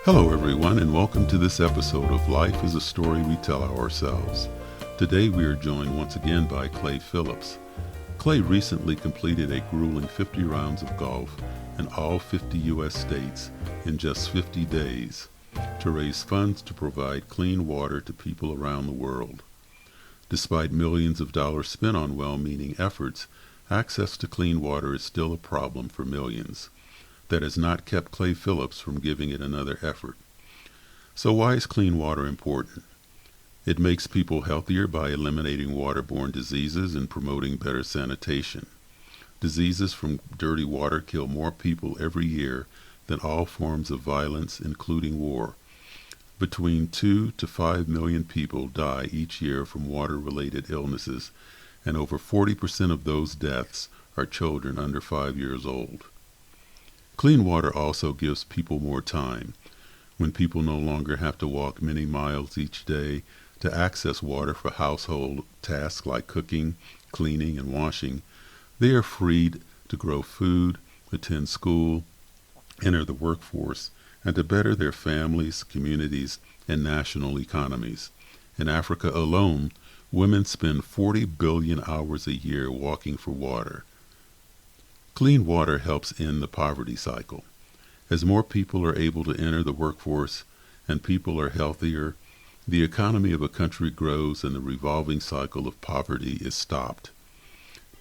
Hello, everyone, and welcome to this episode of Life is a Story We Tell Ourselves. Today we are joined once again by Clay Phillips. Clay recently completed a grueling 50 rounds of golf in all 50 U.S. states in just 50 days to raise funds to provide clean water to people around the world. Despite millions of dollars spent on well-meaning efforts, access to clean water is still a problem for millions. That has not kept Clay Phillips from giving it another effort. So why is clean water important? It makes people healthier by eliminating waterborne diseases and promoting better sanitation. Diseases from dirty water kill more people every year than all forms of violence, including war. Between 2 to 5 million people die each year from water-related illnesses, and over 40% of those deaths are children under 5 years old. Clean water also gives people more time. When people no longer have to walk many miles each day to access water for household tasks like cooking, cleaning, and washing, they are freed to grow food, attend school, enter the workforce, and to better their families, communities, and national economies. In Africa alone, women spend 40 billion hours a year walking for water. Clean water helps end the poverty cycle. As more people are able to enter the workforce and people are healthier, the economy of a country grows and the revolving cycle of poverty is stopped.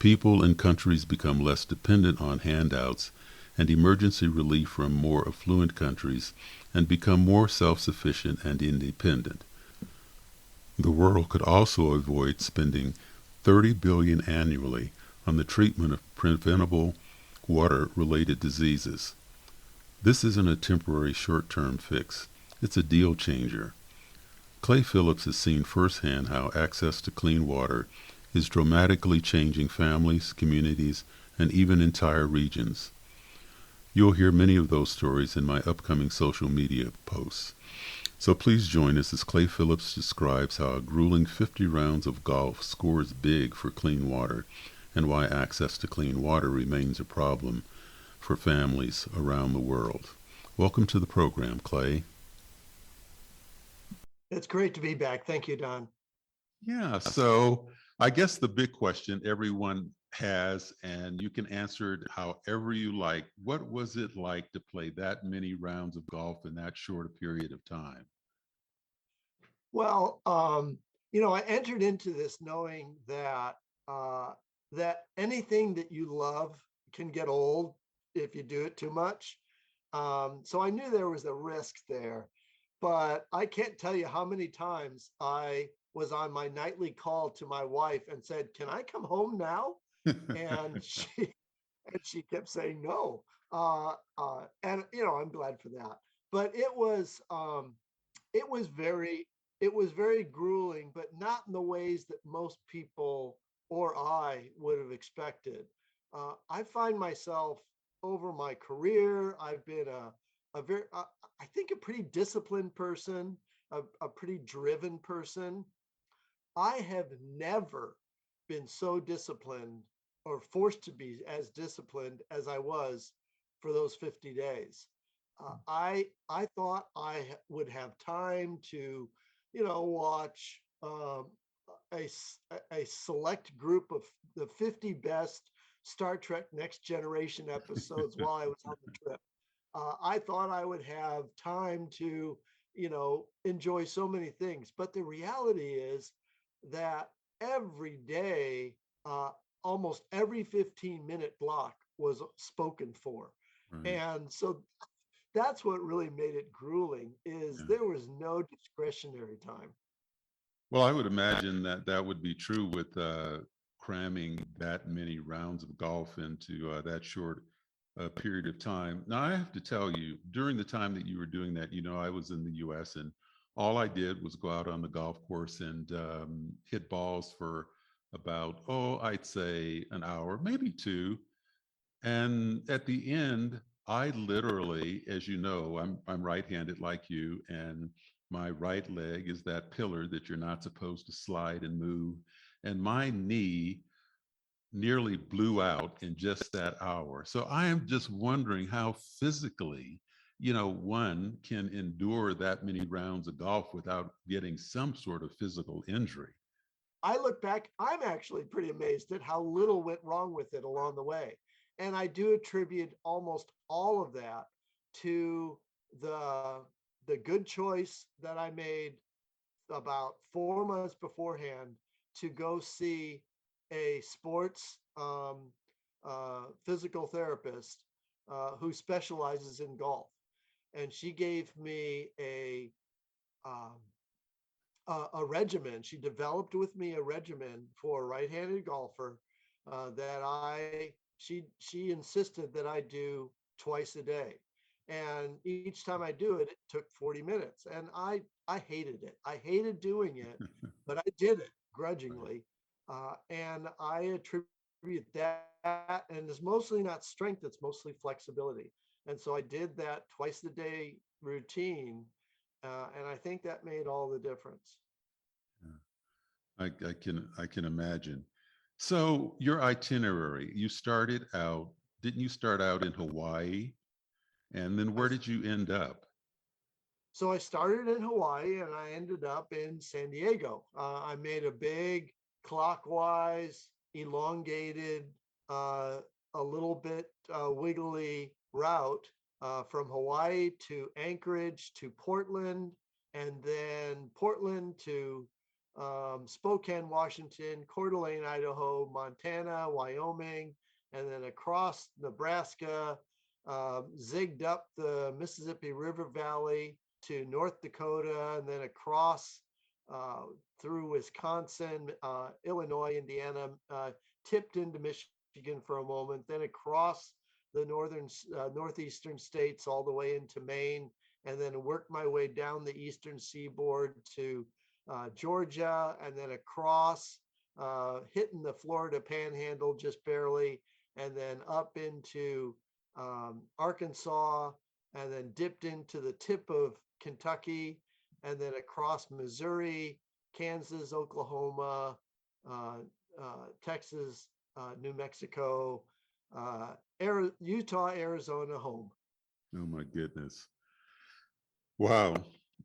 People and countries become less dependent on handouts and emergency relief from more affluent countries and become more self-sufficient and independent. The world could also avoid spending 30 billion annually on the treatment of preventable water-related diseases. This isn't a temporary short-term fix. It's a deal changer. Clay Phillips has seen firsthand how access to clean water is dramatically changing families, communities, and even entire regions. You'll hear many of those stories in my upcoming social media posts. So please join us as Clay Phillips describes how a grueling 50 rounds of golf scores big for clean water and why access to clean water remains a problem for families around the world. Welcome to the program, Clay. It's great to be back. Thank you, Don. Yeah, so I guess the big question everyone has, and you can answer it however you like, what was it like to play that many rounds of golf in that short a period of time? Well, I entered into this knowing that uh, that anything that you love can get old if you do it too much. So I knew there was a risk there, but I can't tell you how many times I was on my nightly call to my wife and said, "Can I come home now?" And she kept saying no. And I'm glad for that. But it was very it was very grueling, but not in the ways that most people or I would have expected. I find myself over my career, I've been a very I think a pretty disciplined person, a pretty driven person. I have never been so disciplined or forced to be as disciplined as I was for those 50 days. I thought would have time to, watch a a select group of the 50 best Star Trek Next Generation episodes while I was on the trip. I thought I would have time to, enjoy so many things. But the reality is that every day, uh, almost every 15-minute block was spoken for. Right. And so that's what really made it grueling is Yeah. there was no discretionary time. Well, I would imagine that that would be true with cramming that many rounds of golf into that short period of time. Now, I have to tell you, during the time that you were doing that, I was in the US and all I did was go out on the golf course and hit balls for about, I'd say an hour, maybe two. And at the end, I literally, as you know, I'm right-handed like you, and my right leg is that pillar that you're not supposed to slide and move. And my knee nearly blew out in just that hour. So I am just wondering how physically one can endure that many rounds of golf without getting some sort of physical injury. I look back, I'm actually pretty amazed at how little went wrong with it along the way. And I do attribute almost all of that to the the good choice that I made about 4 months beforehand to go see a sports physical therapist who specializes in golf. And she gave me um, a regimen. She developed with me a regimen for a right-handed golfer that she insisted that I do twice a day. And each time I do it, it took 40 minutes. And I hated it. I hated doing it, but I did it grudgingly. And I attribute that, and it's mostly not strength, it's mostly flexibility. And so I did that twice a day routine, and I think that made all the difference. Yeah, I can imagine. So your itinerary, didn't you start out in Hawaii? And then I where did you end up? So I started in Hawaii and I ended up in San Diego. I made a big clockwise, elongated, uh, a little bit wiggly route from Hawaii to Anchorage to Portland, and then Portland to Spokane, Washington, Coeur d'Alene, Idaho, Montana, Wyoming, and then across Nebraska, zigged up the Mississippi River Valley to North Dakota, and then across through Wisconsin, Illinois, Indiana, tipped into Michigan for a moment, then across the northeastern states all the way into Maine, and then worked my way down the eastern seaboard to Georgia, and then across, hitting the Florida Panhandle just barely, and then up into Arkansas, and then dipped into the tip of Kentucky, and then across Missouri, Kansas, Oklahoma, Texas, New Mexico, Utah, Arizona, home. Oh my goodness. Wow.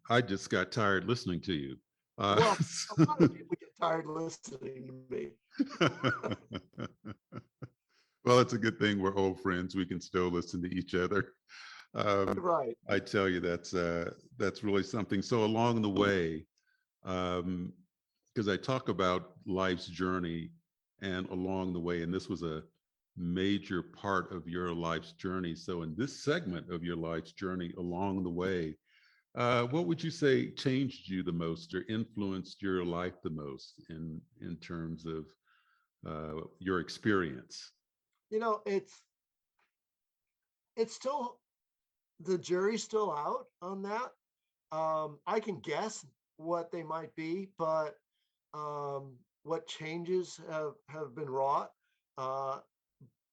I just got tired listening to you. Well, a lot of people get tired listening to me. Well, it's a good thing we're old friends. We can still listen to each other. Right. I tell you, that's really something. So along the way, because I talk about life's journey and along the way, and this was a major part of your life's journey. So in this segment of your life's journey along the way, what would you say changed you the most or influenced your life the most in terms of your experience? You know, it's still, the jury's still out on that. I can guess what they might be, but what changes have been wrought. Uh,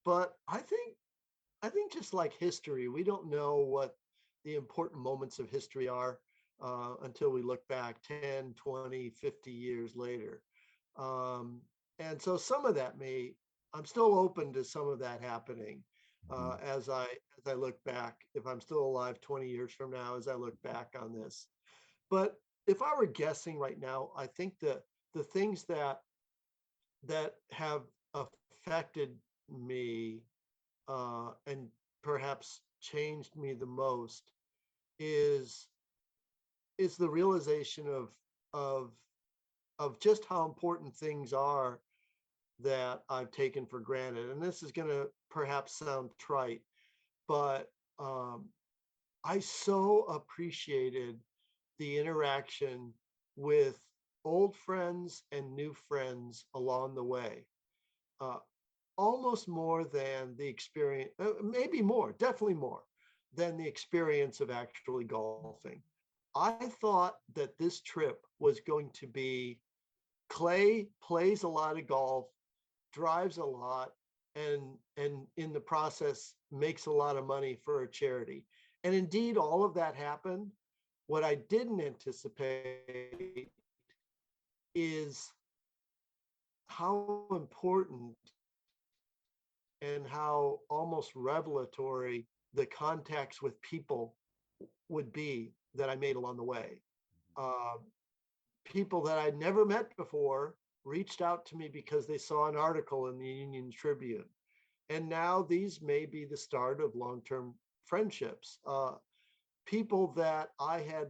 but I think just like history, we don't know what the important moments of history are until we look back 10, 20, 50 years later. Um, and so some of that I'm still open to some of that happening Mhm. as I look back, if I'm still alive 20 years from now, as I look back on this. But if I were guessing right now, I think that the things that have affected me and perhaps changed me the most is the realization of of just how important things are that I've taken for granted. And this is going to perhaps sound trite, but I so appreciated the interaction with old friends and new friends along the way. Uh, Almost more than the experience, maybe more, definitely more than the experience of actually golfing. I thought that this trip was going to be, Clay plays a lot of golf, drives a lot, and in the process makes a lot of money for a charity. And indeed, all of that happened. What I didn't anticipate is how important and how almost revelatory the contacts with people would be that I made along the way. Uh, People that I'd never met before reached out to me because they saw an article in the Union Tribune. And now these may be the start of long-term friendships. People that I had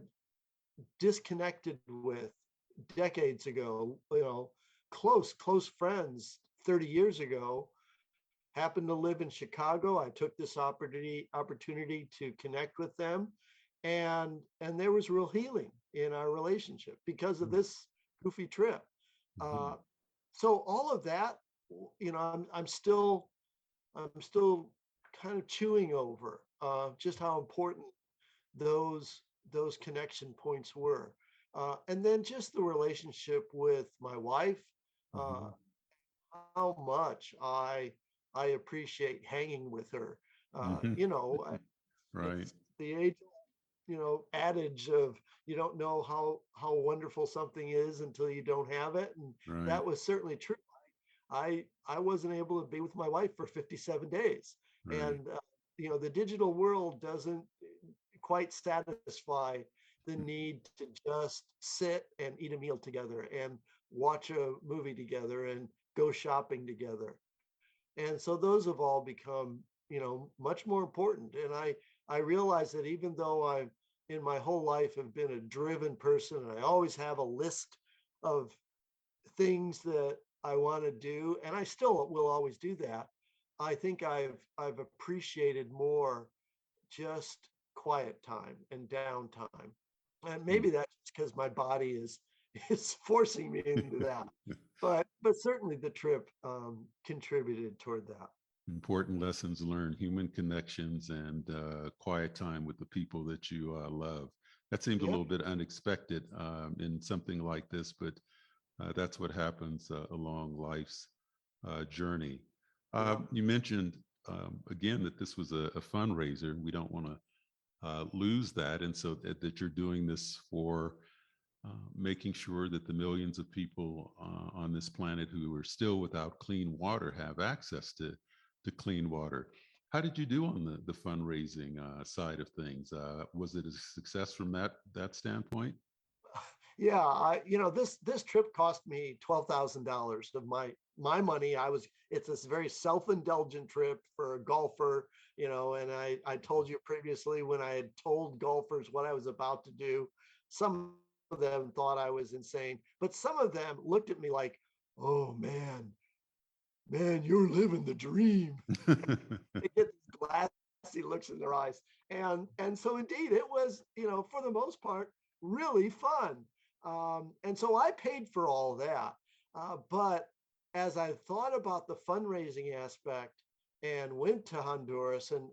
disconnected with decades ago, close friends 30 years ago, happened to live in Chicago. I took this opportunity to connect with them, and there was real healing in our relationship because of this goofy trip. Mhm. So all of that, I'm still kind of chewing over just how important those those connection points were, and then just the relationship with my wife. Uh, Mhm. how much I appreciate hanging with her. Mhm. Right. It's the age, adage of you don't know how wonderful something is until you don't have it, and Right. that was certainly true. I wasn't able to be with my wife for 57 days, Right. and the digital world doesn't quite satisfy the need to just sit and eat a meal together and watch a movie together and go shopping together. And so those have all become, much more important. And I realize that even though I in my whole life have been a driven person and I always have a list of things that I want to do, and I still will always do that. I think I've appreciated more just quiet time and downtime. And maybe that's because my body is is forcing me into that. But certainly the trip contributed toward that. Important lessons learned, human connections, and quiet time with the people that you love. That seems a Yeah, little bit unexpected in something like this, but that's what happens along life's journey. yeah, You mentioned again that this was a fundraiser. We don't want to lose that, and so that you're doing this for making sure that the millions of people on this planet who are still without clean water have access to clean water. How did you do on the fundraising side of things? Was it a success from that standpoint? yeah. This trip cost me $12,000 of my money. It's this very self-indulgent trip for a golfer, and I told you previously when I had told golfers what I was about to do, some of them thought I was insane, but some of them looked at me like, oh man, you're living the dream. They get these glassy looks in their eyes. And so indeed it was, for the most part, really fun. And so I paid for all of that. But as I thought about the fundraising aspect and went to Honduras and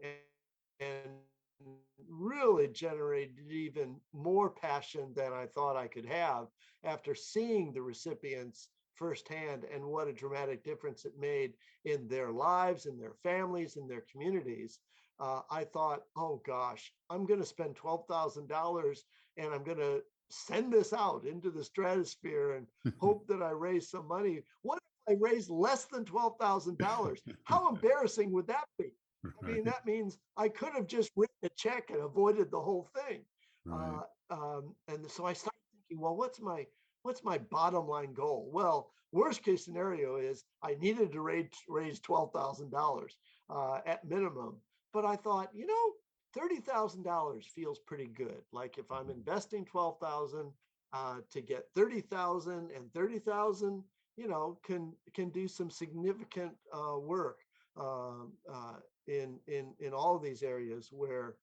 really generated even more passion than I thought I could have after seeing the recipients firsthand and what a dramatic difference it made in their lives, in their families, in their communities. I thought, oh gosh, I'm going to spend $12,000 and I'm going to send this out into the stratosphere and hope that I raise some money. What if I raise less than $12,000? How embarrassing would that be? I mean, Right. that means I could have just written a check and avoided the whole thing. Right. And so I started thinking, well, what's my bottom line goal? Well, worst case scenario is I needed to raise $12,000 at minimum. But I thought, $30,000 feels pretty good. Like if I'm investing 12,000 to get 30,000, and 30,000, can do some significant work in all of these areas where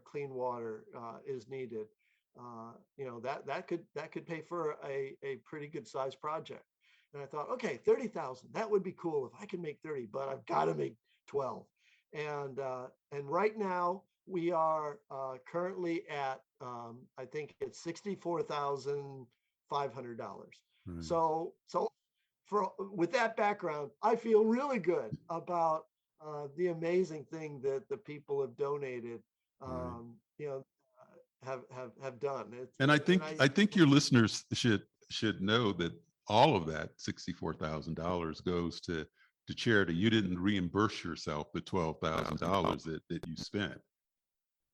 clean water is needed. That could pay for a pretty good sized project. And I thought, okay, 30,000, that would be cool if I can make 30, but I've got to make 12. And right now we are currently at I think it's $64,500. Right. So for with that background, I feel really good about the amazing thing that the people have donated, Right. um, you know, have done. And I And think your listeners should know that all of that $64,000 goes to charity. You didn't reimburse yourself the $12,000 that you spent.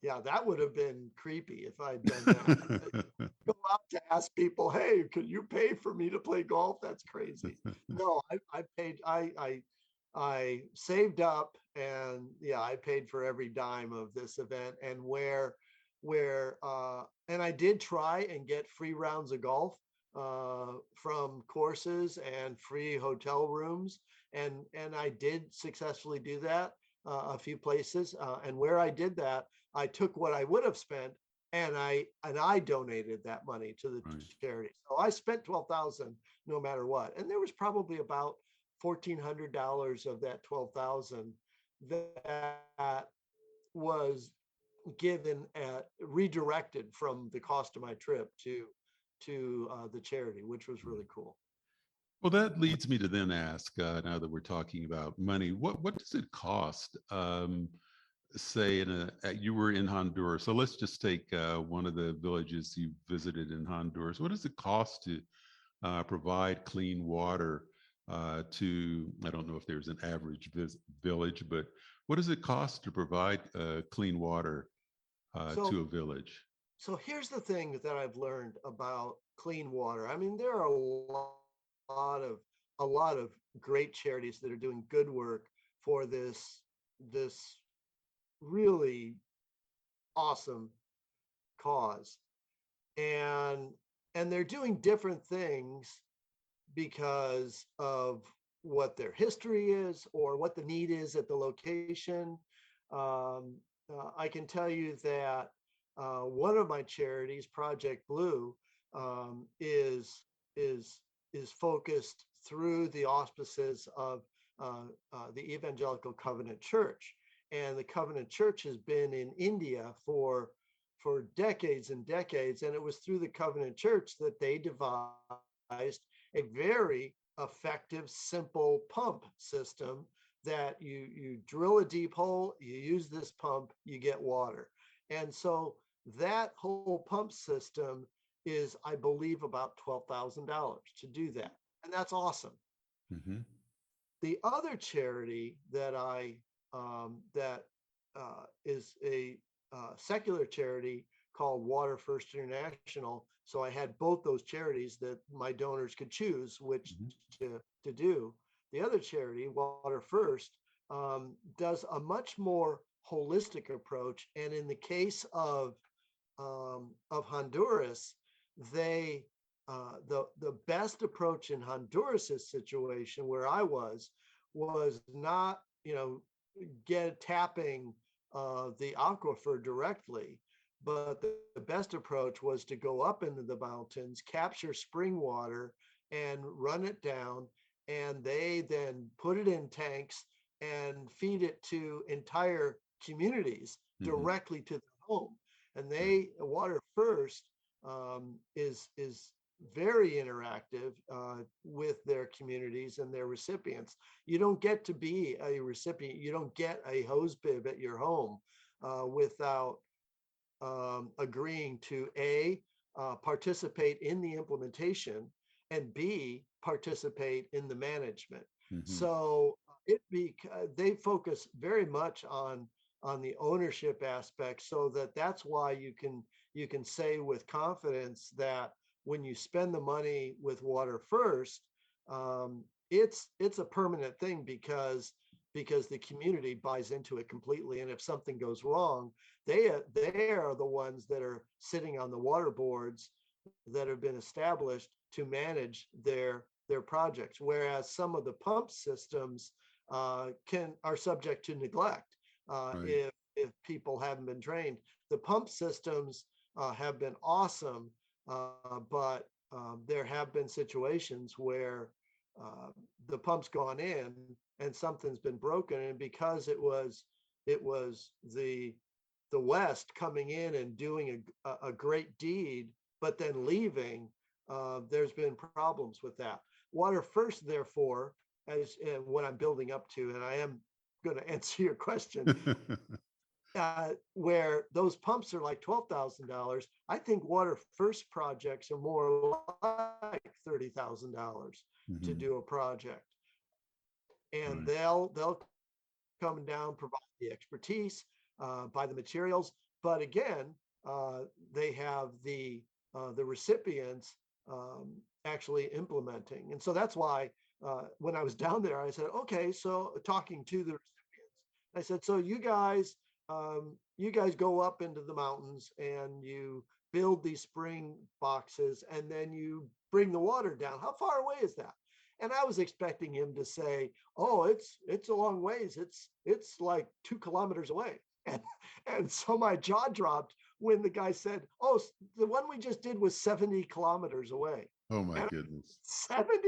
Yeah, that would have been creepy if I'd done that. Go out to ask people, hey, could you pay for me to play golf? That's crazy. No, I paid, I saved up, and yeah, I paid for every dime of this event. And and I did try and get free rounds of golf from courses and free hotel rooms. And I did successfully do that a few places. And where I did that, I took what I would have spent, and I donated that money to the Right. charity. So I spent 12,000 no matter what. And there was probably about $1,400 of that 12,000 that was given at redirected from the cost of my trip to the charity, which was really cool. Well, that leads me to then ask, now that we're talking about money, what does it cost? Say you were in Honduras, so let's just take one of the villages you visited in Honduras. What does it cost to provide clean water to, I don't know if there's an average village, but what does it cost to provide clean water to So a village? so here's the thing that I've learned about clean water. I mean, there are lot of a lot of great charities that are doing good work for this really awesome cause. And they're doing different things because of what their history is or what the need is at the location. I can tell you that one of my charities, Project Blue, is is is focused through the auspices of the Evangelical Covenant Church, and the Covenant Church has been in India for decades and decades, and it was through the Covenant Church that they devised a very effective, simple pump system that you drill a deep hole, you use this pump, you get water. And so that whole pump system is, I believe, about $12,000 to do that. And that's awesome. Mm-hmm. The other charity that that is a secular charity called Water First International. So I had both those charities that my donors could choose which Mm-hmm. to do. The other charity, Water First, does a much more holistic approach. And in the case of Honduras, they the best approach in Honduras's situation where I was not, get tapping the aquifer directly, but the best approach was to go up into the mountains, capture spring water, and run it down, and they then put it in tanks and feed it to entire communities Mm-hmm. directly to the home. And Right. they Water First is very interactive with their communities and their recipients. You don't get to be a recipient. You don't get a hose bib at your home without agreeing to participate in the implementation, and B, participate in the management. Mm-hmm. So they focus very much on the ownership aspect, so that's why you can say with confidence that when you spend the money with Water First, it's a permanent thing because the community buys into it completely. And if something goes wrong, they are the ones that are sitting on the water boards that have been established to manage their projects. Whereas some of the pump systems are subject to neglect Right. if people haven't been trained. The pump systems have been awesome, but there have been situations where uh, the pump's gone in and something's been broken, and because it was the West coming in and doing a great deed, but then leaving, there's been problems with that. Water First, therefore, as what I'm building up to, and I am going to answer your question, where those pumps are like $12,000, I think Water First projects are more like $30,000 to Mm-hmm. do a project, and Right. they'll come down, provide the expertise, buy the materials. but again, they have the recipients actually implementing. And so that's why when I was down there, I said, okay, so talking to the recipients, I said, so you guys go up into the mountains and you build these spring boxes and then you bring the water down. How far away is that? And I was expecting him to say, oh, it's a long ways. It's like 2 kilometers away. And so my jaw dropped when the guy said, oh, the one we just did was 70 kilometers away. Oh my And goodness. 70?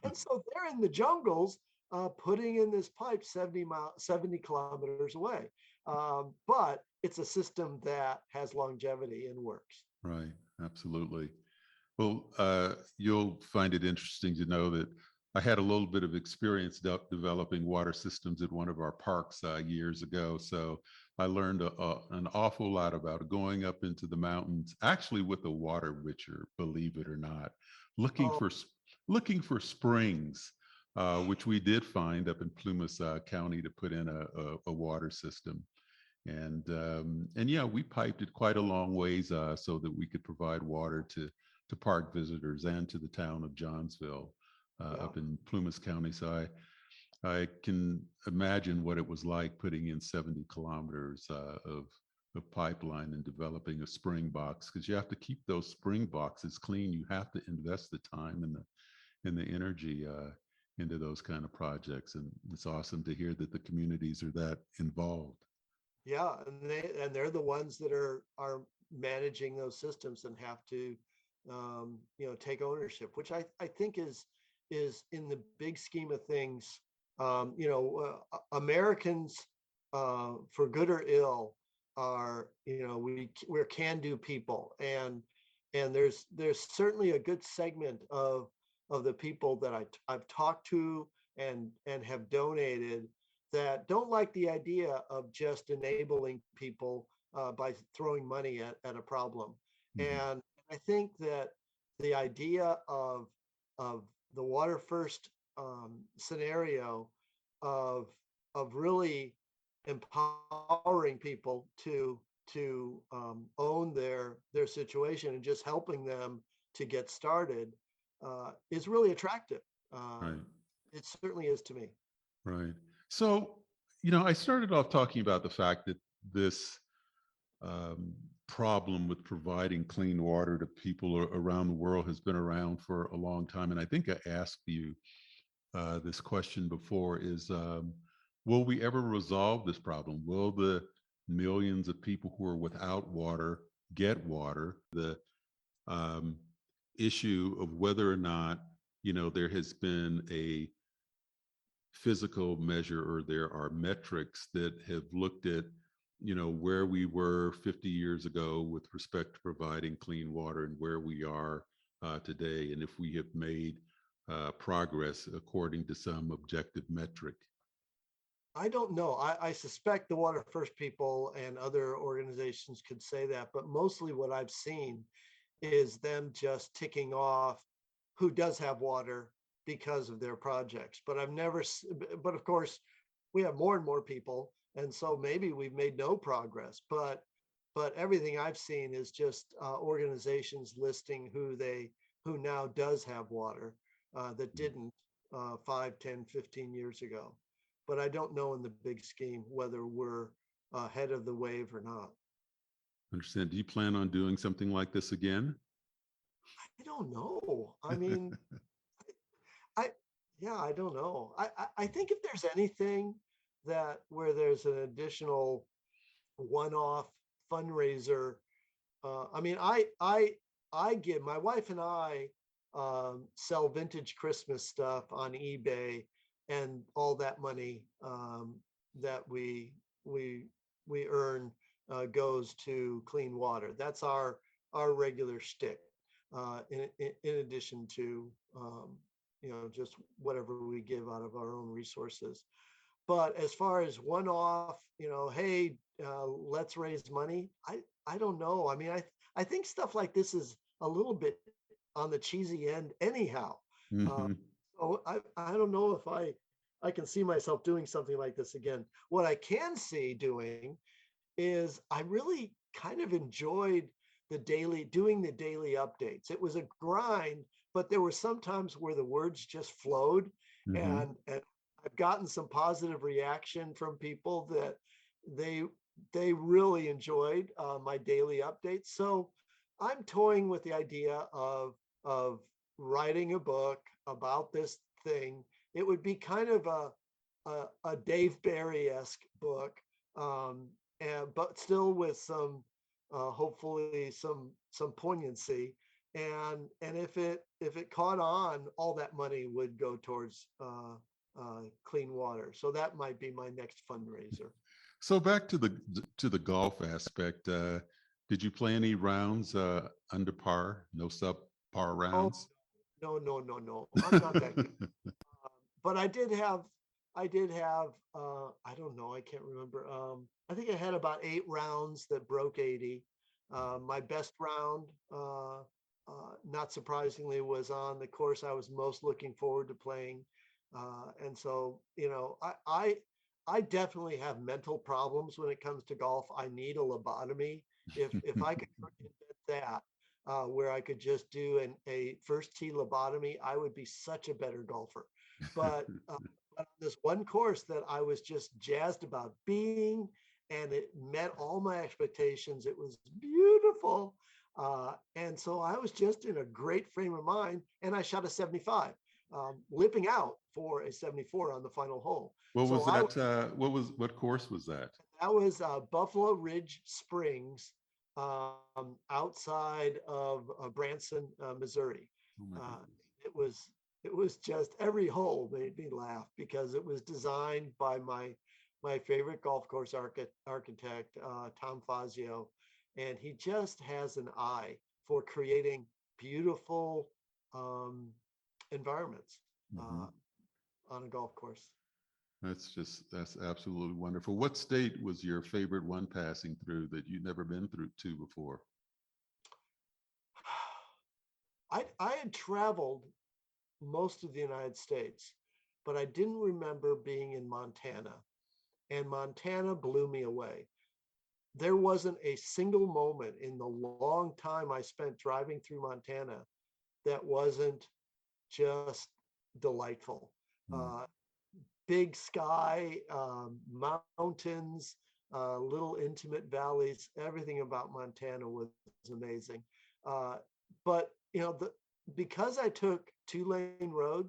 And so they're in the jungles putting in this pipe 70 kilometers away. But it's a system that has longevity and works. Right. Absolutely. Well, you'll find it interesting to know that I had a little bit of experience developing water systems at one of our parks years ago. So I learned an awful lot about going up into the mountains, actually with a water witcher, believe it or not, looking Oh, for looking for springs, which we did find up in Plumas County to put in a water system. And yeah, we piped it quite a long ways so that we could provide water to park visitors and to the town of Johnsville yeah. up in Plumas County. So I can imagine what it was like putting in 70 kilometers of pipeline and developing a spring box, because you have to keep those spring boxes clean. You have to invest the time and the energy into those kind of projects. And it's awesome to hear that the communities are that involved. Yeah, and they're the ones that are managing those systems and have to take ownership, which I think is in the big scheme of things, Americans, for good or ill, are we're can-do people, and there's certainly a good segment of the people that I've talked to and have donated that don't like the idea of just enabling people by throwing money at a problem. Mhm. And I think that the idea of the water first scenario of really empowering people to own their situation and just helping them to get started is really attractive. Right. It certainly is to me. Right. So, I started off talking about the fact that this um, problem with providing clean water to people around the world has been around for a long time. And I think I asked you this question before is, will we ever resolve this problem? Will the millions of people who are without water get water? The um, issue of whether or not, there has been a physical measure or there are metrics that have looked at where we were 50 years ago with respect to providing clean water and where we are today, and if we have made progress according to some objective metric. I don't know. I suspect the Water First people and other organizations could say that, but mostly what I've seen is them just ticking off who does have water because of their projects. But I've never, but of course, we have more and more people, and so maybe we've made no progress. But everything I've seen is just organizations listing who now does have water that didn't 5, 10, 15 years ago. But I don't know in the big scheme whether we're ahead of the wave or not. Understand. Do you plan on doing something like this again? I don't know. I mean, I yeah, I don't know. I think if there's anything that where there's an additional one-off fundraiser, I mean, I give my wife and I sell vintage Christmas stuff on eBay, and all that money that we earn goes to clean water. That's our regular shtick. In addition to just whatever we give out of our own resources. But as far as one-off, hey, let's raise money. I don't know. I mean, I think stuff like this is a little bit on the cheesy end anyhow. Uh, Hmm. so I don't know if I can see myself doing something like this again. What I can see doing is I really kind of enjoyed doing the daily updates. It was a grind, but there were some times where the words just flowed, Hmm. and I've gotten some positive reaction from people that they they really enjoyed my daily updates. So I'm toying with the idea of writing a book about this thing. It would be kind of a Dave Barry-esque book, but still with some hopefully some poignancy. And if it caught on, all that money would go towards clean water. So that might be my next fundraiser. So back to the golf aspect. Did you play any rounds under par? No sub par Oh rounds? no, no, no, no! I'm not that good. But I did have I don't know, I can't remember. I think I had about 8 rounds that broke 80. My best round, not surprisingly, was on the course I was most looking forward to playing. And so, I definitely have mental problems when it comes to golf. I need a lobotomy. If I could invent that, where I could just do a first tee lobotomy, I would be such a better golfer. But on this one course that I was just jazzed about being, and it met all my expectations. It was beautiful. And so I was just in a great frame of mind, and I shot a 75, lipping out for a 74 on the final hole. What So was that? What course was that? that was Buffalo Ridge Springs, outside of Branson, Missouri. Oh my Uh, goodness. it was just every hole made me laugh because it was designed by my favorite golf course architect, Tom Fazio, and he just has an eye for creating beautiful um, environments Hmm. uh, on a golf course. That's absolutely wonderful. What state was your favorite one passing through that you'd never been through to before? I had traveled most of the United States, but I didn't remember being in Montana. And Montana blew me away. There wasn't a single moment in the long time I spent driving through Montana that wasn't just delightful. Mm. Uh, Big sky, mountains, little intimate valleys. Everything about Montana was amazing. Uh, but because I took 2-lane roads,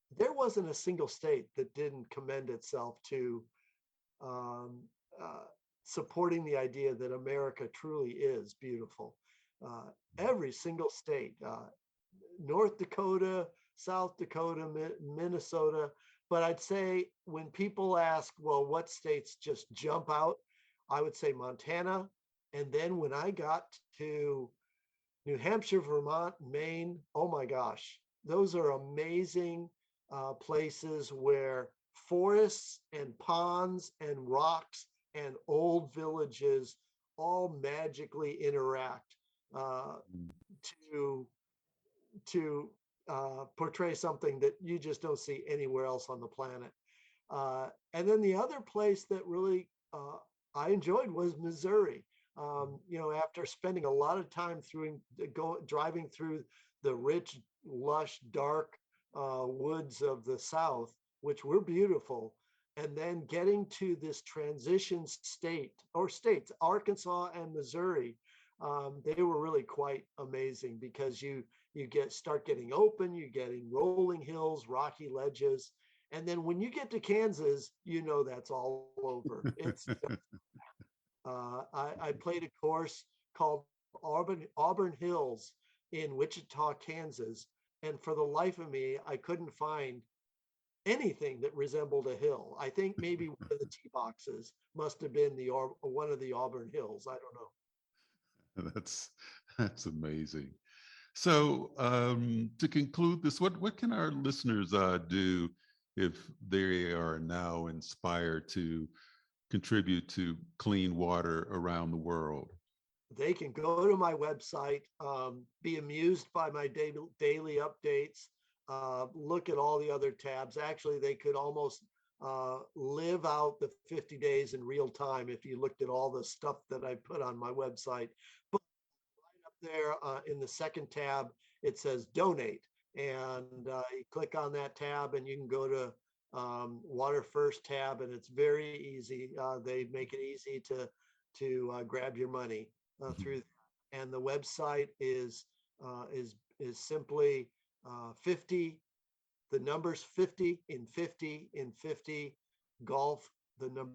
there wasn't a single state that didn't commend itself to um, uh, supporting the idea that America truly is beautiful. Uh, every single state, North Dakota, South Dakota, Minnesota. But I'd say when people ask, well, what states just jump out, I would say Montana. And then when I got to New Hampshire, Vermont, Maine, oh my gosh, those are amazing places where forests and ponds and rocks and old villages all magically interact uh, to portray something that you just don't see anywhere else on the planet. And then the other place that really I enjoyed was Missouri. After spending a lot of time driving through the rich, lush, dark woods of the South, which were beautiful, and then getting to this transition state or states, Arkansas and Missouri, they were really quite amazing because you start getting open, you're getting rolling hills, rocky ledges, and then when you get to Kansas, that's all over. I played a course called Auburn Hills in Wichita, Kansas, and for the life of me, I couldn't find anything that resembled a hill. I think maybe one of the tee boxes must have been one of the Auburn Hills. I don't know. That's that's amazing. So to conclude this, what can our listeners do if they are now inspired to contribute to clean water around the world? They can go to my website, be amused by my daily updates, look at all the other tabs. Actually, they could almost live out the 50 days in real time if you looked at all the stuff that I put on my website. But right up there in the second tab, it says donate. And you click on that tab and you can go to Water First tab, and it's very easy. They make it easy to grab your money through. And the website is simply 50, the numbers 50 in 50 in 50 golf, the number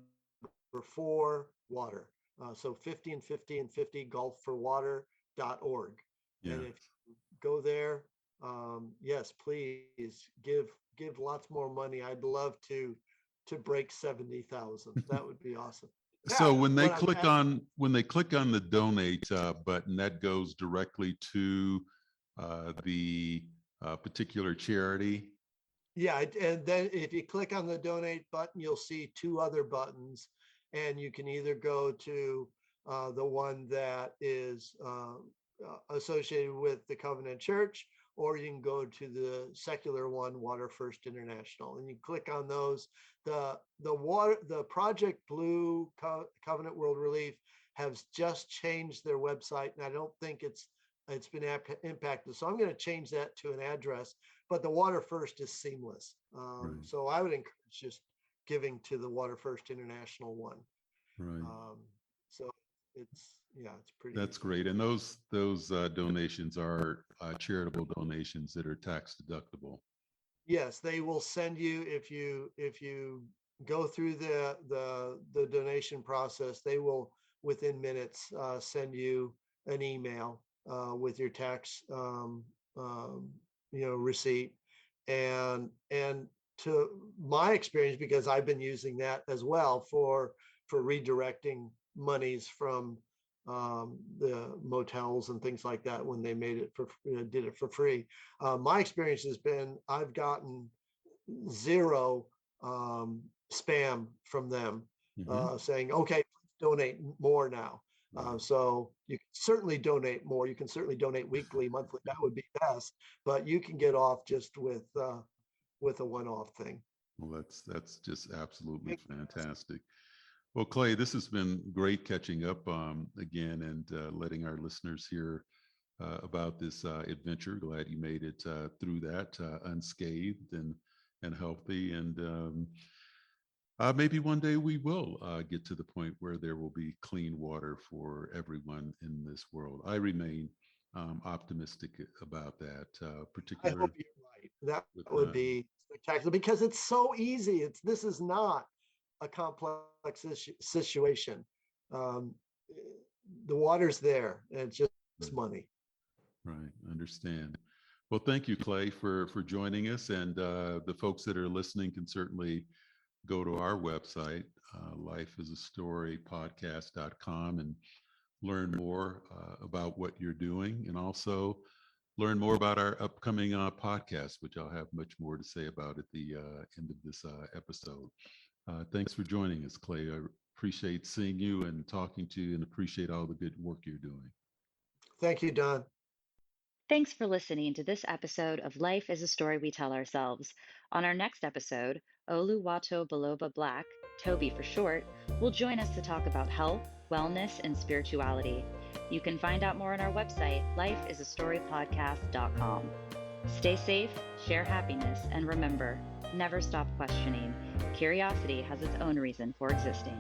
4 water. So 50 and 50 and 50 golfforwater.org. Yeah. And if you go there, yes, please give lots more money. I'd love to break 70,000. That would be awesome. So when they click on the donate button, that goes directly to the particular charity. Yeah, and then if you click on the donate button, you'll see 2 other buttons, and you can either go to the one that is associated with the Covenant Church, or you can go to the secular one, Water First International, and you click on those. The Project Blue Covenant World Relief has just changed their website, and I don't think it's been impacted. So I'm going to change that to an address, but the Water First is seamless. Right. So I would encourage just giving to the Water First International one. Right. So it's pretty. That's great. And those donations are charitable donations that are tax deductible. Yes, they will send you, if you go through the donation process, they will within minutes send you an email with your tax receipt. And to my experience, because I've been using that as well for redirecting monies from the motels and things like that when they made it did it for free. My experience has been I've gotten 0 spam from them saying, okay, donate more now. So you can certainly donate more. You can certainly donate weekly, monthly. That would be best, but you can get off just with a one-off thing. Well, that's just absolutely fantastic. Well, Clay, this has been great catching up again and letting our listeners hear about this adventure. Glad you made it through that unscathed and healthy. And maybe one day we will get to the point where there will be clean water for everyone in this world. I remain optimistic about that. I hope you're right. That would be spectacular because it's so easy. This is not a complex situation. The water's there, and it's just money. Right, understand. Well, thank you, Clay, for joining us, and the folks that are listening can certainly go to our website, lifeisastorypodcast.com, and learn more about what you're doing, and also learn more about our upcoming podcast, which I'll have much more to say about at the end of this episode. Thanks for joining us, Clay. I appreciate seeing you and talking to you, and appreciate all the good work you're doing. Thank you, Don. Thanks for listening to this episode of Life is a Story We Tell Ourselves. On our next episode, Oluwato Baloba Black, Toby for short, will join us to talk about health, wellness, and spirituality. You can find out more on our website, lifeisastorypodcast.com. Stay safe, share happiness, and remember, never stop questioning. Curiosity has its own reason for existing.